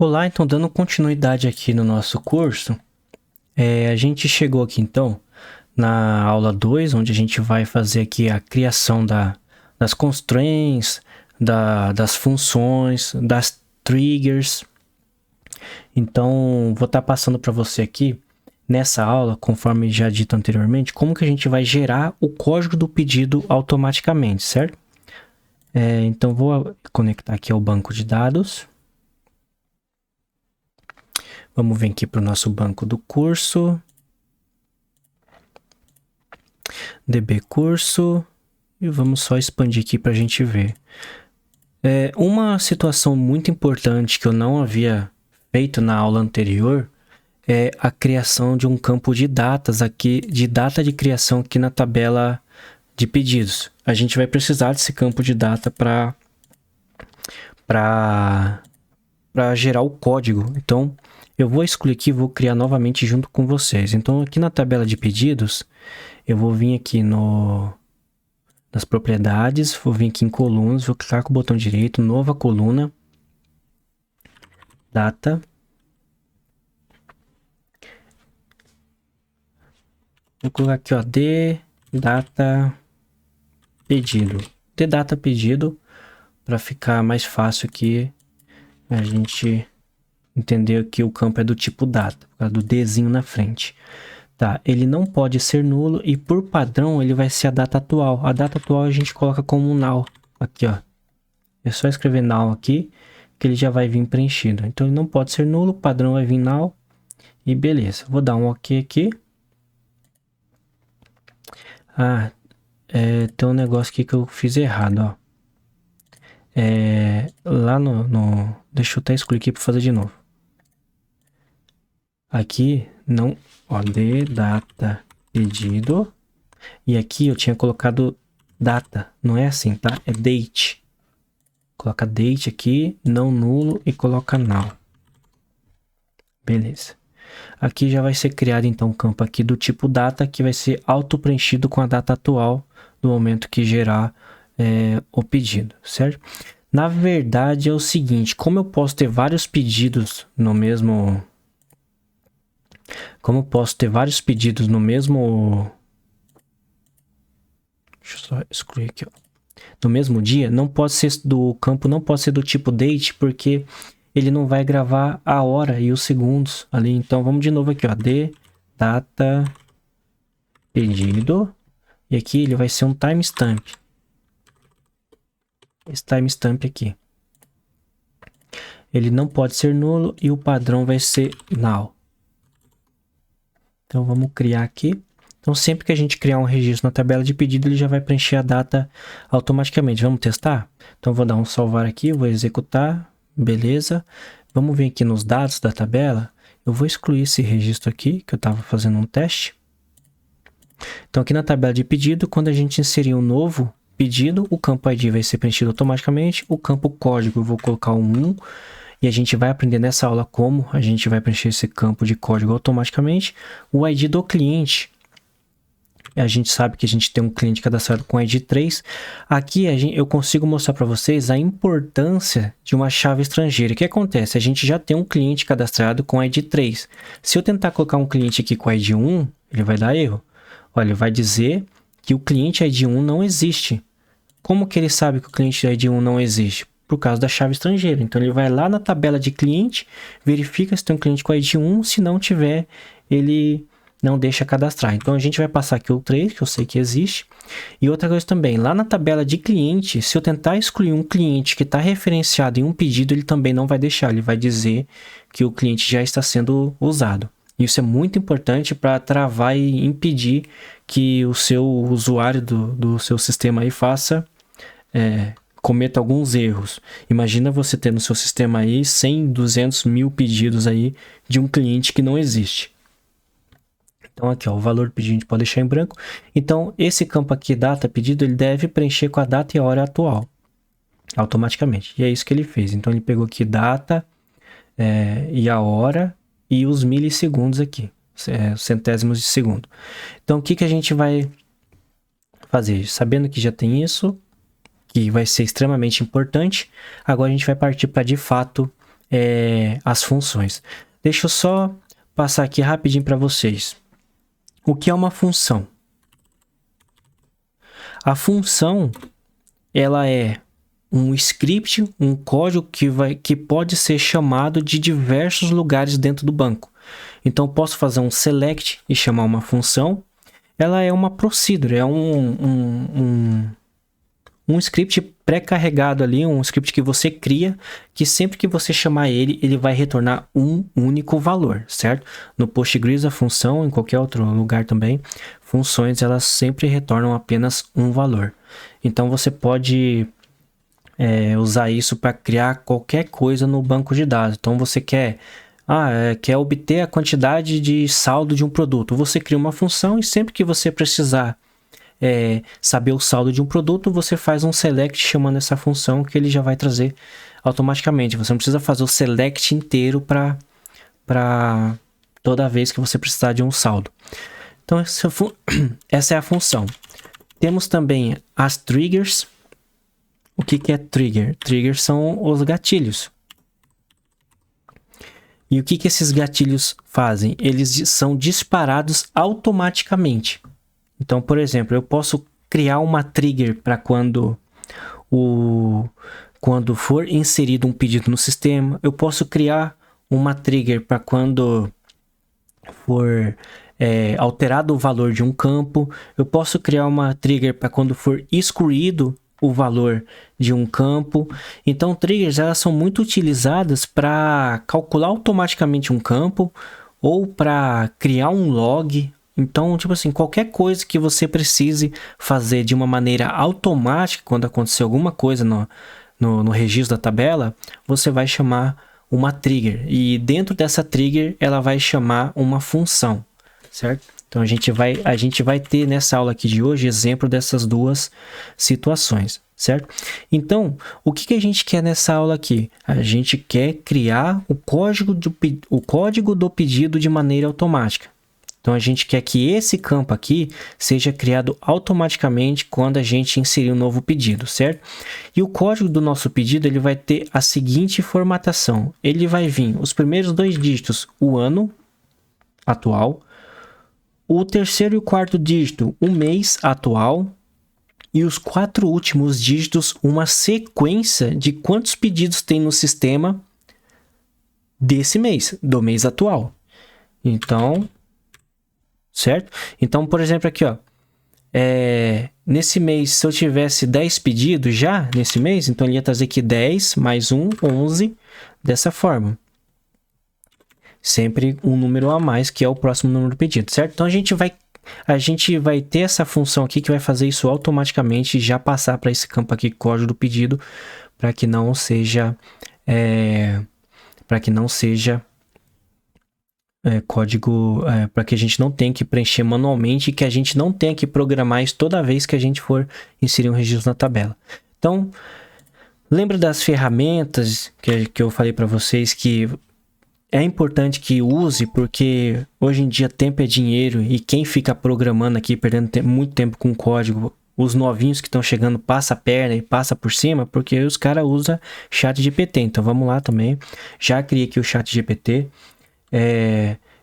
Olá, então dando continuidade aqui no nosso curso, a gente chegou aqui então na aula 2, onde a gente vai fazer aqui a criação das constraints, das funções, das triggers. Então, vou estar passando para você aqui, nessa aula, conforme já dito anteriormente, como que a gente vai gerar o código do pedido automaticamente, certo? Então, vou conectar aqui ao banco de dados. Vamos vir aqui para o nosso banco do curso. DB curso. E vamos só expandir aqui para a gente ver. Uma situação muito importante que eu não havia feito na aula anterior é a criação de um campo de datas aqui, de data de criação aqui na tabela de pedidos. A gente vai precisar desse campo de data para gerar o código. Então, eu vou excluir aqui e vou criar novamente junto com vocês. Então, aqui na tabela de pedidos, eu vou vir aqui nas propriedades, vou vir aqui em colunas, vou clicar com o botão direito, nova coluna, data. Vou colocar aqui, ó, de data pedido. De data pedido, para ficar mais fácil aqui a gente entender que o campo é do tipo data, por causa do Dzinho na frente. Tá, ele não pode ser nulo e por padrão ele vai ser a data atual. A data atual a gente coloca como null. Aqui, ó. É só escrever null aqui que ele já vai vir preenchido. Então ele não pode ser nulo, o padrão vai vir null. E beleza, vou dar um OK aqui. Tem um negócio aqui que eu fiz errado, ó. Lá deixa eu até excluir aqui para fazer de novo. Aqui, não, ó, de data pedido. E aqui eu tinha colocado data, não é assim, tá? É date. Coloca date aqui, não nulo e coloca null. Beleza. Aqui já vai ser criado então um campo aqui do tipo data, que vai ser auto-preenchido com a data atual do momento que gerar o pedido, certo? Na verdade é o seguinte, como eu posso ter vários pedidos no mesmo... Deixa eu só excluir aqui, ó. No mesmo dia, o campo não pode ser do tipo date, porque ele não vai gravar a hora e os segundos ali. Então, vamos de novo aqui, ó. De data pedido. E aqui ele vai ser um timestamp. Esse timestamp aqui. Ele não pode ser nulo e o padrão vai ser null. Então, vamos criar aqui. Então, sempre que a gente criar um registro na tabela de pedido, ele já vai preencher a data automaticamente. Vamos testar? Então, vou dar um salvar aqui, vou executar. Beleza. Vamos vir aqui nos dados da tabela. Eu vou excluir esse registro aqui, que eu estava fazendo um teste. Então, aqui na tabela de pedido, quando a gente inserir um novo pedido, o campo ID vai ser preenchido automaticamente. O campo código, eu vou colocar um 1. E a gente vai aprender nessa aula como a gente vai preencher esse campo de código automaticamente. O ID do cliente, a gente sabe que a gente tem um cliente cadastrado com ID 3. Aqui eu consigo mostrar para vocês a importância de uma chave estrangeira. O que acontece? A gente já tem um cliente cadastrado com ID 3. Se eu tentar colocar um cliente aqui com ID 1, ele vai dar erro. Olha, ele vai dizer que o cliente ID 1 não existe. Como que ele sabe que o cliente ID 1 não existe? Por causa da chave estrangeira. Então, ele vai lá na tabela de cliente, verifica se tem um cliente com ID 1, se não tiver, ele não deixa cadastrar. Então, a gente vai passar aqui o 3, que eu sei que existe. E outra coisa também, lá na tabela de cliente, se eu tentar excluir um cliente que está referenciado em um pedido, ele também não vai deixar. Ele vai dizer que o cliente já está sendo usado. Isso é muito importante para travar e impedir que o seu usuário do seu sistema aí cometa alguns erros. Imagina você ter no seu sistema aí 100, 200 mil pedidos aí de um cliente que não existe. Então aqui, ó, o valor do pedido a gente pode deixar em branco. Então esse campo aqui, data pedido, ele deve preencher com a data e a hora atual, automaticamente. E é isso que ele fez. Então ele pegou aqui data e a hora e os milissegundos aqui, centésimos de segundo. Então o que a gente vai fazer? Sabendo que já tem isso, que vai ser extremamente importante, agora a gente vai partir para, de fato, as funções. Deixa eu só passar aqui rapidinho para vocês. O que é uma função? A função, ela é um script, um código que pode ser chamado de diversos lugares dentro do banco. Então, eu posso fazer um select e chamar uma função. Ela é uma procedure, é um script pré-carregado ali, um script que você cria, que sempre que você chamar ele vai retornar um único valor, certo? No Postgres, a função, em qualquer outro lugar também, funções, elas sempre retornam apenas um valor. Então, você pode usar isso para criar qualquer coisa no banco de dados. Então, você quer obter a quantidade de saldo de um produto. Você cria uma função e sempre que você precisar saber o saldo de um produto, você faz um select chamando essa função que ele já vai trazer automaticamente. Você não precisa fazer o select inteiro para toda vez que você precisar de um saldo. Então, essa é a função. Temos também as triggers. O que é trigger? Triggers são os gatilhos. E o que esses gatilhos fazem? Eles são disparados automaticamente. Então, por exemplo, eu posso criar uma trigger para quando for inserido um pedido no sistema. Eu posso criar uma trigger para quando for alterado o valor de um campo. Eu posso criar uma trigger para quando for excluído o valor de um campo. Então, triggers, elas são muito utilizadas para calcular automaticamente um campo ou para criar um log. Então, tipo assim, qualquer coisa que você precise fazer de uma maneira automática, quando acontecer alguma coisa no registro da tabela, você vai chamar uma trigger. E dentro dessa trigger, ela vai chamar uma função, certo? Então, a gente vai ter nessa aula aqui de hoje exemplo dessas duas situações, certo? Então, o que a gente quer nessa aula aqui? A gente quer criar o código do pedido de maneira automática. Então, a gente quer que esse campo aqui seja criado automaticamente quando a gente inserir um novo pedido, certo? E o código do nosso pedido, ele vai ter a seguinte formatação. Ele vai vir os primeiros 2 dígitos, o ano atual, o terceiro e o quarto dígito, o mês atual, e os 4 últimos dígitos, uma sequência de quantos pedidos tem no sistema desse mês, do mês atual. Então, certo? Então, por exemplo, aqui, ó, nesse mês, se eu tivesse 10 pedidos já nesse mês, então ele ia trazer aqui 10 mais 1, 11, dessa forma. Sempre um número a mais, que é o próximo número do pedido, certo? Então, a gente vai ter essa função aqui que vai fazer isso automaticamente e já passar para esse campo aqui, código do pedido, para que não seja código, para que a gente não tenha que preencher manualmente e que a gente não tenha que programar isso toda vez que a gente for inserir um registro na tabela. Então, lembra das ferramentas que eu falei para vocês que é importante que use, porque hoje em dia tempo é dinheiro e quem fica programando aqui, perdendo muito tempo com código, os novinhos que estão chegando passa a perna e passa por cima, porque os caras usam ChatGPT. Então vamos lá também. Já criei aqui o ChatGPT.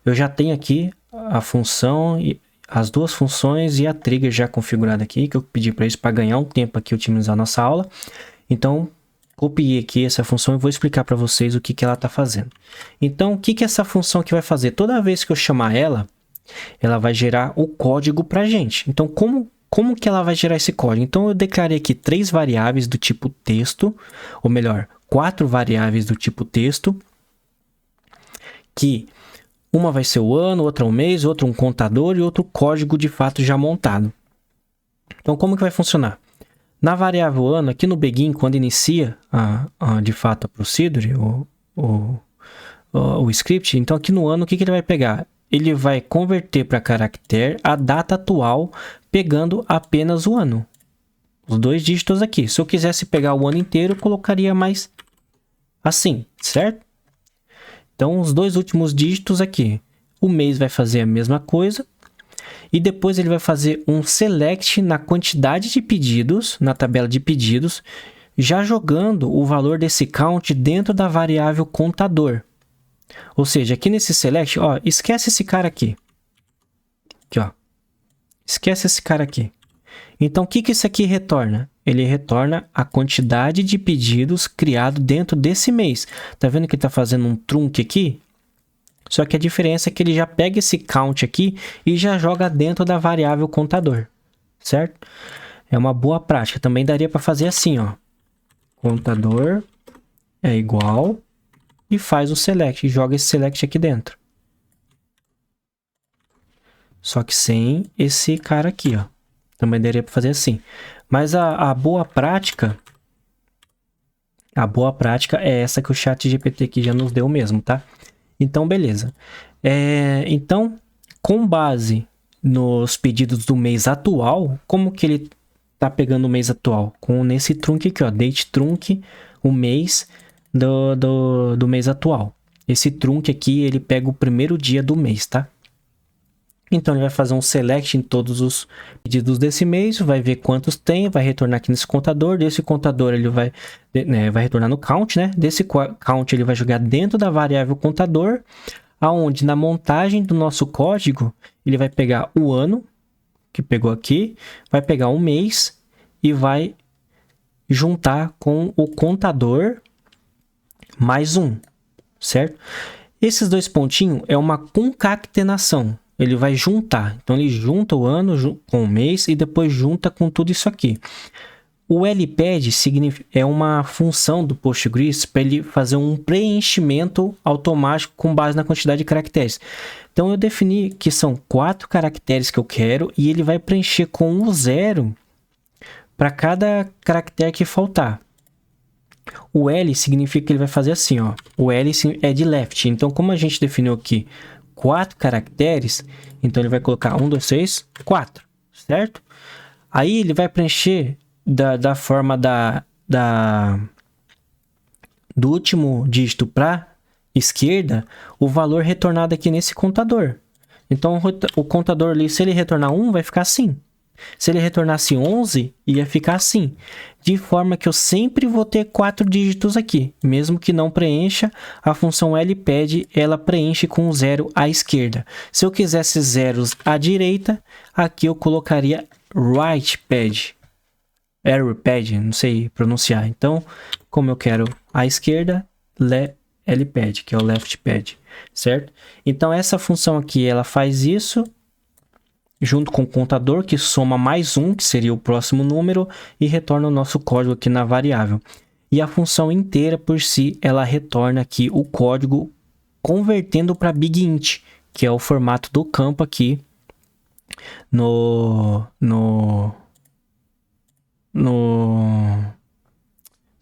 Eu já tenho aqui a função, as 2 funções e a trigger já configurada aqui, que eu pedi para isso para ganhar um tempo aqui otimizar a nossa aula. Então, copiei aqui essa função e vou explicar para vocês o que ela está fazendo. Então, o que essa função aqui vai fazer? Toda vez que eu chamar ela vai gerar o código para a gente. Então, como que ela vai gerar esse código? Então, eu declarei aqui 3 variáveis do tipo texto, ou melhor, 4 variáveis do tipo texto, que uma vai ser o ano, outra o mês, outra um contador e outro código de fato já montado. Então, como que vai funcionar? Na variável ano, aqui no begin, quando inicia de fato a procedure, o script, então aqui no ano, o que ele vai pegar? Ele vai converter para caractere a data atual, pegando apenas o ano. Os 2 dígitos aqui. Se eu quisesse pegar o ano inteiro, eu colocaria mais assim, certo? Então, os 2 últimos dígitos aqui. O mês vai fazer a mesma coisa. E depois ele vai fazer um select na quantidade de pedidos, na tabela de pedidos, já jogando o valor desse count dentro da variável contador. Ou seja, aqui nesse select, ó, esquece esse cara aqui. Aqui, ó. Esquece esse cara aqui. Então, o que isso aqui retorna? Ele retorna a quantidade de pedidos criado dentro desse mês. Tá vendo que ele tá fazendo um trunque aqui? Só que a diferença é que ele já pega esse count aqui e já joga dentro da variável contador. Certo? É uma boa prática. Também daria para fazer assim, ó. Contador é igual e faz o select. E joga esse select aqui dentro. Só que sem esse cara aqui, ó. Também daria para fazer assim. Mas a boa prática... A boa prática é essa que o ChatGPT aqui já nos deu mesmo, tá? Então, beleza. Então, com base nos pedidos do mês atual, como que ele tá pegando o mês atual? Nesse trunque aqui, ó. Date trunque, o mês do mês atual. Esse trunque aqui, ele pega o primeiro dia do mês, tá? Então, ele vai fazer um select em todos os pedidos desse mês, vai ver quantos tem, vai retornar aqui nesse contador. Desse contador, ele vai retornar no count, né? Desse count, ele vai jogar dentro da variável contador, aonde na montagem do nosso código, ele vai pegar o ano, que pegou aqui, vai pegar o mês e vai juntar com o contador mais um, certo? Esses dois pontinhos é uma concatenação. Ele vai juntar. Então, ele junta o ano com o mês e depois junta com tudo isso aqui. O LPadd é uma função do Postgres para ele fazer um preenchimento automático com base na quantidade de caracteres. Então, eu defini que são 4 caracteres que eu quero e ele vai preencher com um 0 para cada caractere que faltar. O L significa que ele vai fazer assim, ó. O L é de left. Então, como a gente definiu aqui 4 caracteres, então ele vai colocar 1, 2, 3, 4, certo? Aí ele vai preencher da forma do último dígito para esquerda o valor retornado aqui nesse contador. Então o contador ali, se ele retornar 1, vai ficar assim. Se ele retornasse 11, ia ficar assim. De forma que eu sempre vou ter 4 dígitos aqui. Mesmo que não preencha, a função LPadd, ela preenche com 0 à esquerda. Se eu quisesse zeros à direita, aqui eu colocaria rightPadd. Errorpad, não sei pronunciar. Então, como eu quero à esquerda, LPadd, que é o leftpad, certo? Então, essa função aqui, ela faz isso junto com o contador, que soma mais um, que seria o próximo número, e retorna o nosso código aqui na variável. E a função inteira por si, ela retorna aqui o código convertendo para BigInt, que é o formato do campo aqui na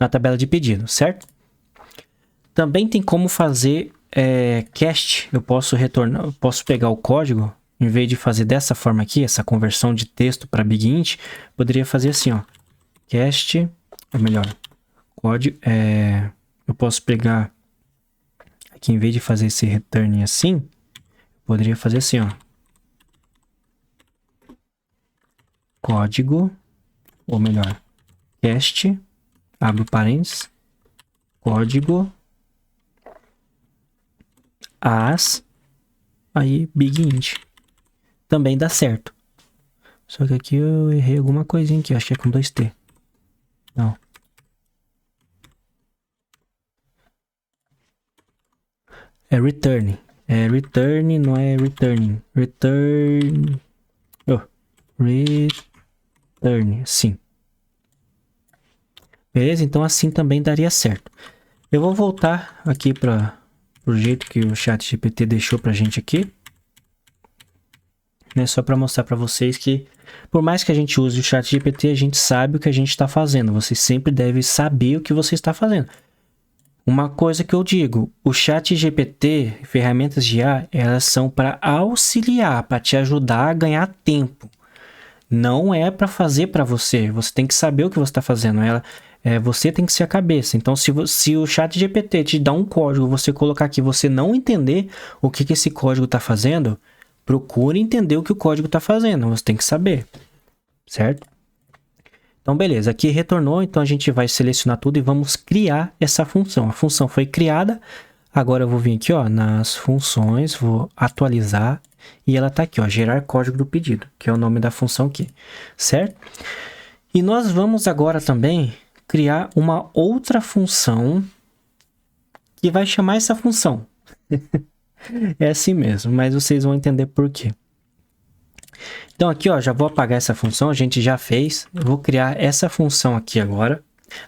tabela de pedido, certo? Também tem como fazer cast. Eu posso pegar o código. Em vez de fazer dessa forma aqui, essa conversão de texto para BigInt, poderia fazer assim, ó. Cast, ou melhor, código, eu posso pegar aqui, em vez de fazer esse return assim, poderia fazer assim, ó. Código, ou melhor, cast, abre parênteses, código, aí BigInt. Também dá certo. Só que aqui eu errei alguma coisinha aqui. Acho que é com 2T. Não. É return. É return, não é returning. Return. Return. Sim. Beleza? Então assim também daria certo. Eu vou voltar aqui para o jeito que o ChatGPT deixou pra gente aqui. Né, só para mostrar para vocês que, por mais que a gente use o ChatGPT, a gente sabe o que a gente está fazendo. Você sempre deve saber o que você está fazendo. Uma coisa que eu digo, o ChatGPT, ferramentas de IA, elas são para auxiliar, para te ajudar a ganhar tempo. Não é para fazer para você. Você tem que saber o que você está fazendo. Você tem que ser a cabeça. Então, se o ChatGPT te dá um código, você colocar aqui, você não entender o que esse código está fazendo, procure entender o que o código está fazendo. Você tem que saber, certo? Então, beleza, aqui retornou, então a gente vai selecionar tudo e vamos criar essa função. A função foi criada, agora eu vou vir aqui, ó, nas funções, vou atualizar e ela tá aqui, ó, gerar código do pedido, que é o nome da função aqui, certo? E nós vamos agora também criar uma outra função que vai chamar essa função. É assim mesmo, mas vocês vão entender por quê. Então aqui, ó, já vou apagar essa função, a gente já fez. Eu vou criar essa função aqui agora.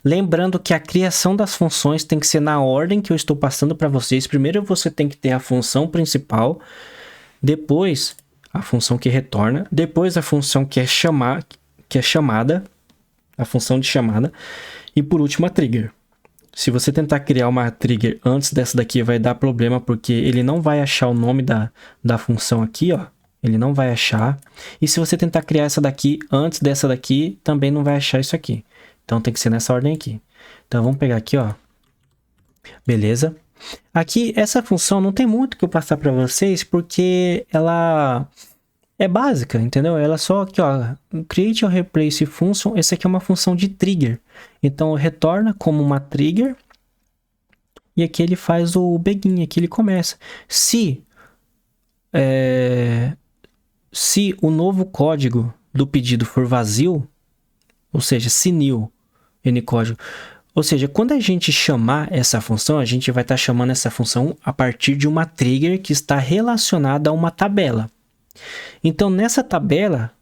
Lembrando que a criação das funções tem que ser na ordem que eu estou passando para vocês. Primeiro você tem que ter a função principal, depois a função que retorna, depois a função que é chamada, a função de chamada, e por último a trigger. Se você tentar criar uma trigger antes dessa daqui, vai dar problema, porque ele não vai achar o nome da função aqui, ó. Ele não vai achar. E se você tentar criar essa daqui antes dessa daqui, também não vai achar isso aqui. Então tem que ser nessa ordem aqui. Então vamos pegar aqui, ó. Beleza. Aqui, essa função não tem muito que eu passar para vocês, porque ela é básica, entendeu? Ela só aqui, ó, create or replace function. Essa aqui é uma função de trigger. Então retorna como uma trigger. E aqui ele faz o begin, aqui ele começa. Se o novo código do pedido for vazio, ou seja, se new, ncódigo, ou seja, quando a gente chamar essa função, a gente vai estar chamando essa função a partir de uma trigger que está relacionada a uma tabela. Então, nessa tabela,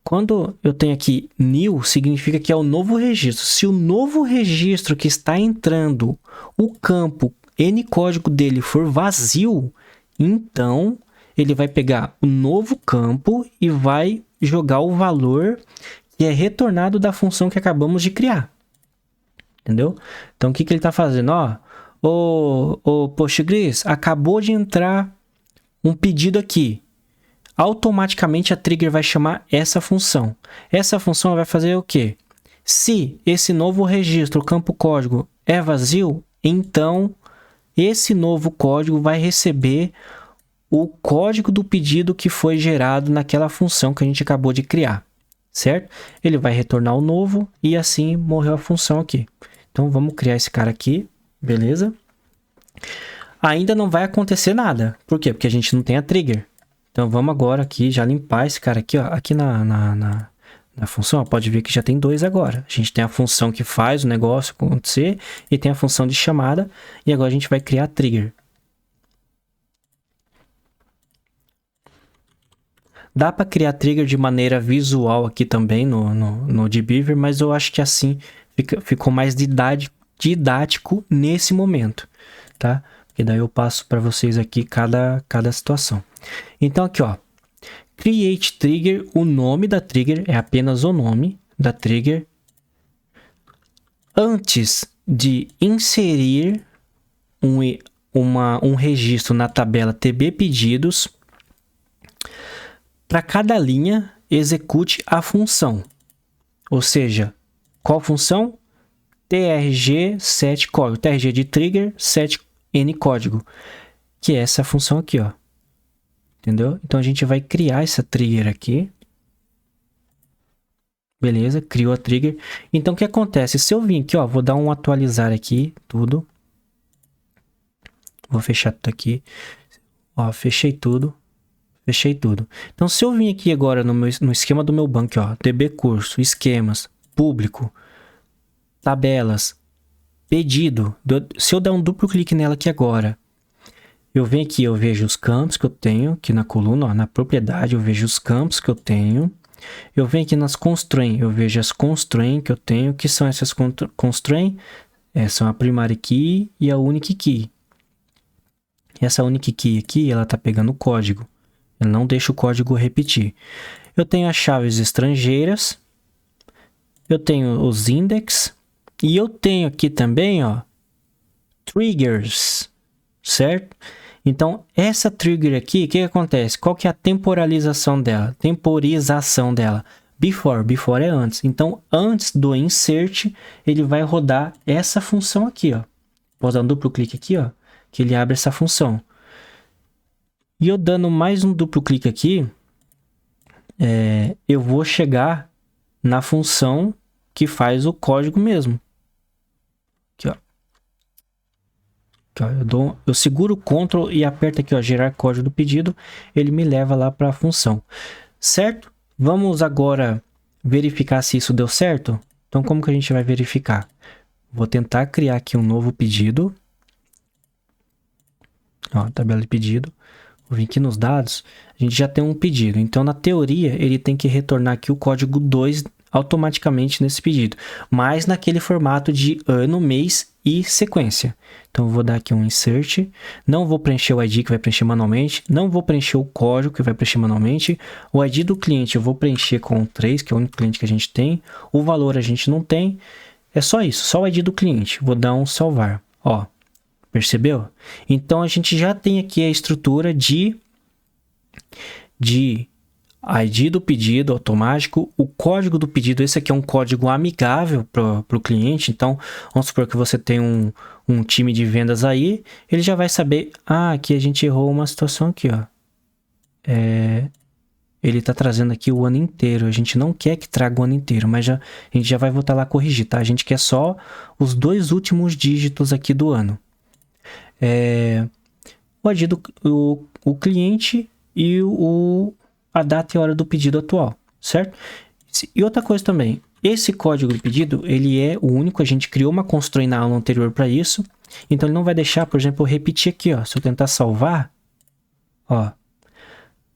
quando eu tenho aqui new, significa que é o novo registro. Se o novo registro que está entrando, o campo ncódigo dele for vazio, então ele vai pegar o novo campo e vai jogar o valor que é retornado da função que acabamos de criar. Entendeu? Então, o que ele está fazendo? Ó, o Postgres, acabou de entrar um pedido aqui. Automaticamente a trigger vai chamar essa função. Essa função vai fazer o quê? Se esse novo registro, o campo código, é vazio, então esse novo código vai receber o código do pedido que foi gerado naquela função que a gente acabou de criar, certo? Ele vai retornar o novo e assim morreu a função aqui. Então vamos criar esse cara aqui, beleza? Ainda não vai acontecer nada. Por quê? Porque a gente não tem a trigger. Então vamos agora aqui já limpar esse cara aqui, ó. Aqui na função, ó, pode ver que já tem dois agora. A gente tem a função que faz o negócio acontecer e tem a função de chamada. E agora a gente vai criar a trigger. Dá para criar trigger de maneira visual aqui também no dbeaver, mas eu acho que assim ficou mais didático nesse momento, tá? Porque daí eu passo para vocês aqui cada situação. Então aqui, ó, create trigger, o nome da trigger é apenas o nome da trigger. Antes de inserir um registro na tabela TB pedidos, para cada linha, execute a função. Ou seja, qual função? trg set código. trg de trigger, set ncódigo. Que é essa função aqui, ó. Entendeu? Então, a gente vai criar essa trigger aqui. Beleza, criou a trigger. Então, o que acontece? Se eu vir aqui, ó, vou dar um atualizar aqui, tudo. Vou fechar tudo aqui. Ó, fechei tudo. Fechei tudo. Então, se eu vim aqui agora no esquema do meu banco, ó, DB curso, esquemas, público, tabelas, pedido. Se eu der um duplo clique nela aqui agora, eu venho aqui, eu vejo os campos que eu tenho aqui na coluna, ó, na propriedade, eu vejo os campos que eu tenho. Eu venho aqui nas constraints, eu vejo as constraints que eu tenho. Que são essas constraints? São a primary key e a unique key. Essa unique key aqui, ela tá pegando o código. Ela não deixa o código repetir. Eu tenho as chaves estrangeiras. Eu tenho os index. E eu tenho aqui também, ó, triggers, certo? Então, essa trigger aqui, o que acontece? Qual que é a temporalização dela? Temporização dela. Before é antes. Então, antes do insert, ele vai rodar essa função aqui, ó. Vou dar um duplo clique aqui, ó, que ele abre essa função. E eu dando mais um duplo clique aqui, eu vou chegar na função que faz o código mesmo. Aqui, ó. Aqui, ó, eu seguro o Ctrl e aperto aqui, ó, gerar código do pedido, ele me leva lá para a função. Certo? Vamos agora verificar se isso deu certo? Então, como que a gente vai verificar? Vou tentar criar aqui um novo pedido. Ó, tabela de pedido. Vou vir aqui nos dados, a gente já tem um pedido. Então, na teoria, ele tem que retornar aqui o código 2 automaticamente nesse pedido. Mas naquele formato de ano, mês e sequência. Então, eu vou dar aqui um insert. Não vou preencher o ID, que vai preencher manualmente. Não vou preencher o código, que vai preencher manualmente. O ID do cliente eu vou preencher com 3, que é o único cliente que a gente tem. O valor a gente não tem. É só isso, só o ID do cliente. Vou dar um salvar. Ó. Percebeu? Então, a gente já tem aqui a estrutura de ID do pedido automático, o código do pedido. Esse aqui é um código amigável para o cliente. Então, vamos supor que você tem um time de vendas aí, ele já vai saber, aqui a gente errou uma situação aqui, ó. Ele está trazendo aqui o ano inteiro. A gente não quer que traga o ano inteiro, mas a gente já vai voltar lá corrigir, tá? A gente quer só os 2 últimos dígitos aqui do ano. O ID o cliente e a data e hora do pedido atual, certo? E outra coisa também, esse código do pedido, ele é o único, a gente criou uma constraint na aula anterior para isso, então ele não vai deixar, por exemplo, eu repetir aqui, ó, se eu tentar salvar, ó,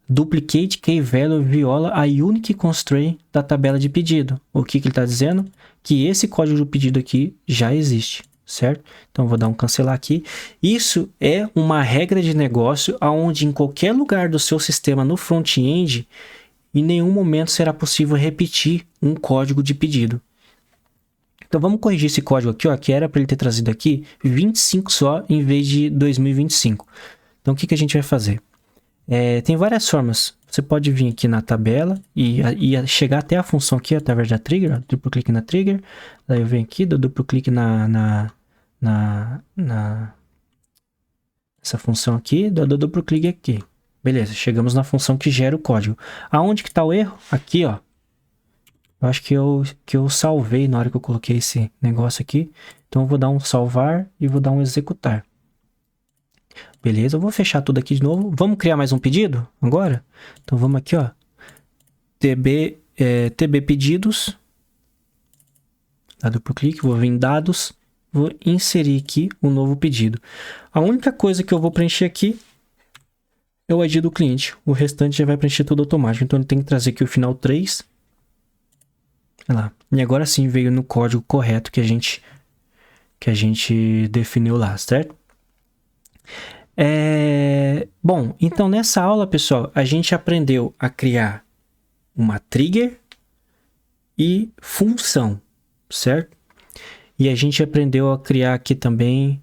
duplicate key value viola a unique constraint da tabela de pedido. O que ele está dizendo? Que esse código do pedido aqui já existe. Certo? Então, vou dar um cancelar aqui. Isso é uma regra de negócio onde em qualquer lugar do seu sistema no front-end, em nenhum momento será possível repetir um código de pedido. Então, vamos corrigir esse código aqui, ó, que era para ele ter trazido aqui 25 só em vez de 2025. Então, o que a gente vai fazer? Tem várias formas. Você pode vir aqui na tabela e chegar até a função aqui, através da trigger, ó, duplo clique na trigger. Daí eu venho aqui, dou duplo clique essa função aqui, dou duplo clique aqui. Beleza, chegamos na função que gera o código. Aonde que está o erro? Aqui, ó. Eu acho que eu salvei na hora que eu coloquei esse negócio aqui. Então eu vou dar um salvar e vou dar um executar. Beleza, eu vou fechar tudo aqui de novo. Vamos criar mais um pedido agora? Então vamos aqui, ó. TB pedidos. Dá duplo clique, vou vir em dados. Vou inserir aqui um novo pedido. A única coisa que eu vou preencher aqui é o ID do cliente. O restante já vai preencher tudo automático. Então, ele tem que trazer aqui o final 3. Olha lá. E agora sim veio no código correto que a gente definiu lá, certo? Bom, então nessa aula, pessoal, a gente aprendeu a criar uma trigger e função, certo? E a gente aprendeu a criar aqui também,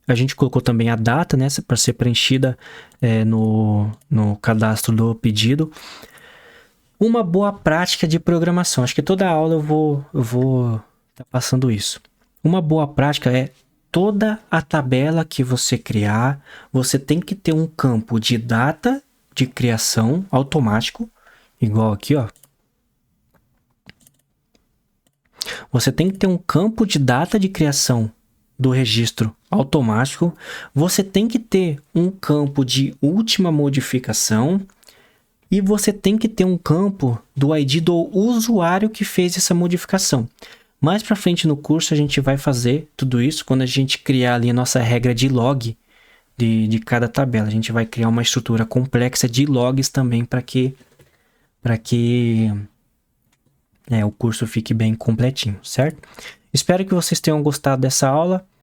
a gente colocou também a data, né, para ser preenchida no cadastro do pedido. Uma boa prática de programação, acho que toda aula eu vou estar passando isso. Uma boa prática é toda a tabela que você criar, você tem que ter um campo de data de criação automático, igual aqui, ó. Você tem que ter um campo de data de criação do registro automático. Você tem que ter um campo de última modificação. E você tem que ter um campo do ID do usuário que fez essa modificação. Mais para frente no curso a gente vai fazer tudo isso quando a gente criar ali a nossa regra de log de cada tabela. A gente vai criar uma estrutura complexa de logs também para que o curso fique bem completinho, certo? Espero que vocês tenham gostado dessa aula.